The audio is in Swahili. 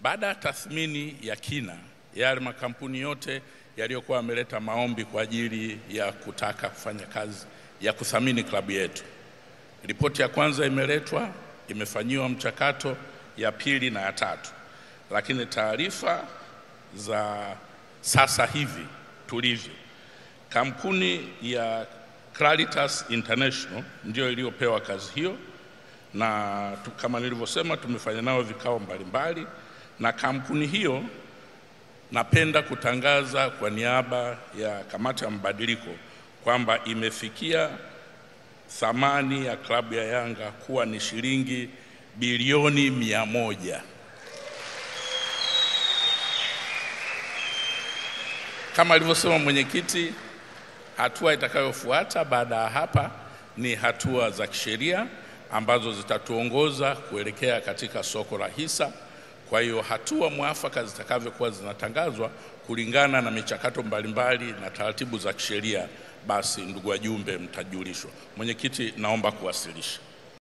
Baada ya tathmini ya kina ya yale makampuni yote yaliyokuwa yameleta maombi kwa ajili ya kutaka kufanya kazi ya kuthamini klabu yetu, ripoti ya kwanza imeletwa, imefanyiwa mchakato, ya pili na ya tatu. Lakini taarifa za sasa hivi tulivyo, kampuni ya Claritas International ndio iliyopewa kazi hiyo, na kama nilivyosema tumefanya nao vikao mbalimbali, na kampuni hiyo napenda kutangaza kwa niaba ya kamati ya mabadiliko kwamba imefikia thamani ya klabu ya Yanga kuwa ni shilingi bilioni 100. Kama alivyosema mwenyekiti, hatua itakayofuata baada ya hapa ni hatua za kisheria ambazo zitatuongoza kuelekea katika soko la hisa. Kwa hiyo hatua mwafaka zitakavyokuwa zinatangazwa kulingana na michakato mbalimbali na taratibu za kisheria, basi ndugu wajumbe mtajulishwa. Mwenyekiti, naomba kuwasilisha.